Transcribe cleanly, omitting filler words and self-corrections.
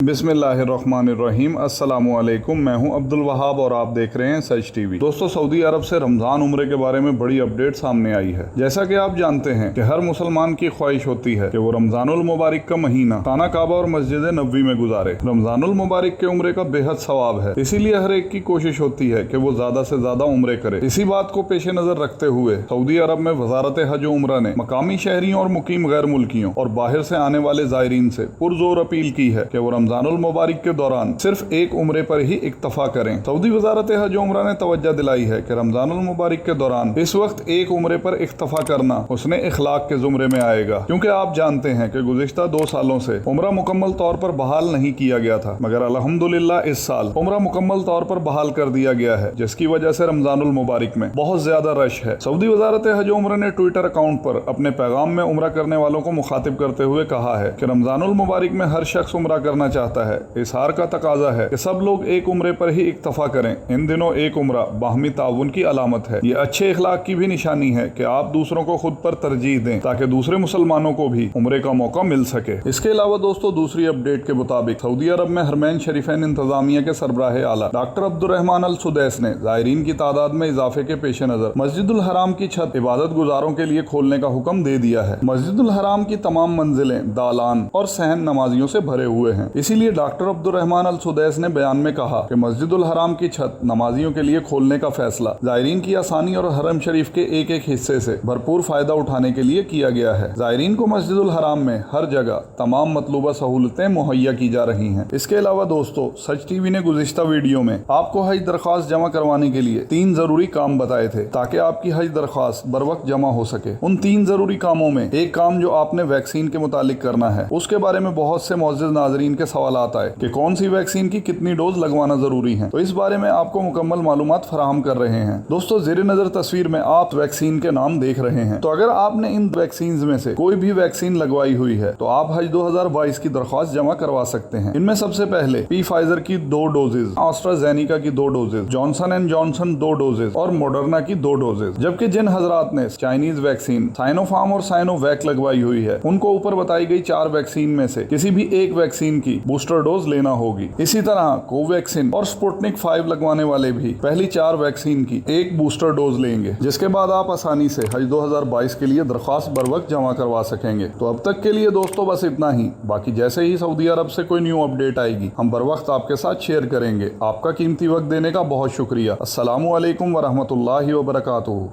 बिस्मिल्लाहिर्रहमानिर्रहीम। अस्सलामुअलैकुम। मैं हूं अब्दुल वहाब और आप देख रहे हैं सच टीवी। दोस्तों, सऊदी अरब से रमज़ान उम्रे के बारे में बड़ी अपडेट सामने आई है। जैसा कि आप जानते हैं कि हर मुसलमान की ख्वाहिश होती है कि वो रमज़ानुल मुबारक का महीना खाना काबा और मस्जिद नबवी में गुजारे। रमज़ानुल मुबारक के उम्रे का बेहद सवाब है, इसीलिए हर एक की कोशिश होती है कि वो ज्यादा से ज्यादा उम्रे करे। इसी बात को पेश नजर रखते हुए सऊदी अरब में वजारत हज व उम्रा ने मकामी शहरियों और मुकीम गैर मुल्कियों और बाहर से आने वाले जायरीन से पुरजोर अपील की है कि वो रमज़ानुल मुबारक के दौरान सिर्फ एक उम्रे पर ही इक्तफा करें। सऊदी वजारत हज व उम्रा ने तवज्जो दिलाई है कि रमज़ानुल मुबारक के दौरान इस वक्त एक उम्रे पर इक्तफा करना उसने इखलाक के जुमरे में आएगा, क्योंकि आप जानते हैं कि गुज़िश्ता 2 सालों से उम्रा मुकम्मल तौर पर बहाल नहीं किया गया था, मगर अल्हम्दुलिल्लाह इस साल उम्रा मुकम्मल तौर पर बहाल कर दिया गया है, जिसकी वजह से रमज़ानुल मुबारक में बहुत ज्यादा रश है। सऊदी वजारत हज व उम्रा ने ट्विटर अकाउंट पर अपने पैगाम में उम्रा करने वालों को मुखातिब करते हुए कहा है कि रमज़ानुल मुबारक में हर शख्स उम्रा करना चाहता है। इस हार का तकाजा है कि सब लोग एक उम्रे पर ही इक्तफा करें। इन दिनों एक उम्रा बाहमी ताउन की अलामत है। ये अच्छे इखलाक की भी निशानी है कि आप दूसरों को खुद पर तरजीह दें ताकि दूसरे मुसलमानों को भी उम्रे का मौका मिल सके। इसके अलावा दोस्तों, दूसरी अपडेट के मुताबिक सऊदी अरब में हरमैन शरीफैन इंतजामिया के सरबराह आला डॉक्टर अब्दुर्रहमान अल सुदैस ने जायरीन की तादाद में इजाफे के पेश नजर मस्जिदुल हराम की छत इबादत गुजारों के लिए खोलने का हुक्म दे दिया है। मस्जिदुल हराम की तमाम मंजिलें, दालान और सहन नमाजियों से भरे हुए हैं, इसीलिए डॉक्टर अब्दुर्रहमान अल सुदैस ने बयान में कहा कि मस्जिदुल हराम की छत नमाजियों के लिए खोलने का फैसला जायरीन की आसानी और हरम शरीफ के एक एक हिस्से से भरपूर फायदा उठाने के लिए किया गया है। जायरीन को मस्जिदुल हराम में हर जगह तमाम मतलूबा सहूलतें मुहैया की जा रही हैं। इसके अलावा दोस्तों, सच टीवी ने गुज़िश्ता वीडियो में आपको हज दरख्वास्त जमा करवाने के लिए 3 जरूरी काम बताए थे ताकि आपकी हज दरख्वास्त बर वक्त जमा हो सके। उन 3 जरूरी कामों में एक काम जो आपने वैक्सीन के मुतालिक करना है, उसके बारे में बहुत से मौजूद नाजरीन के सवाल आए कि कौन सी वैक्सीन की कितनी डोज लगवाना जरूरी है, तो इस बारे में आपको मुकम्मल मालूमात फराहम कर रहे हैं। दोस्तों, ज़ेरे नजर तस्वीर में आप वैक्सीन के नाम देख रहे हैं, तो अगर आपने इन वैक्सीन में से कोई भी वैक्सीन लगवाई हुई है तो आप हज 2022 की दरख्वास्त जमा करवा सकते हैं। इनमें सबसे पहले फाइजर की 2 डोजेज, एस्ट्राजेनेका की 2 doses, Johnson and Johnson 2 doses और मॉडर्ना की 2 डोजेज। जबकि जिन हजरात ने चाइनीज वैक्सीन साइनोफार्म और साइनोवैक लगवाई हुई है, उनको ऊपर बताई गई 4 वैक्सीन में से किसी भी एक वैक्सीन की बूस्टर डोज लेना होगी। इसी तरह कोवैक्सीन और स्पुतनिक 5 लगवाने वाले भी पहली 4 वैक्सीन की एक बूस्टर डोज लेंगे, जिसके बाद आप आसानी से हज 2022 के लिए दरख्वास्त बर वक्त जमा करवा सकेंगे। तो अब तक के लिए दोस्तों बस इतना ही। बाकी जैसे ही सऊदी अरब से कोई न्यू अपडेट आएगी, हम बर वक्त आपके साथ शेयर करेंगे। आपका कीमती वक्त देने का बहुत शुक्रिया। अस्सलामु अलैकुम वरहमतुल्लाहि वबरकातुहू।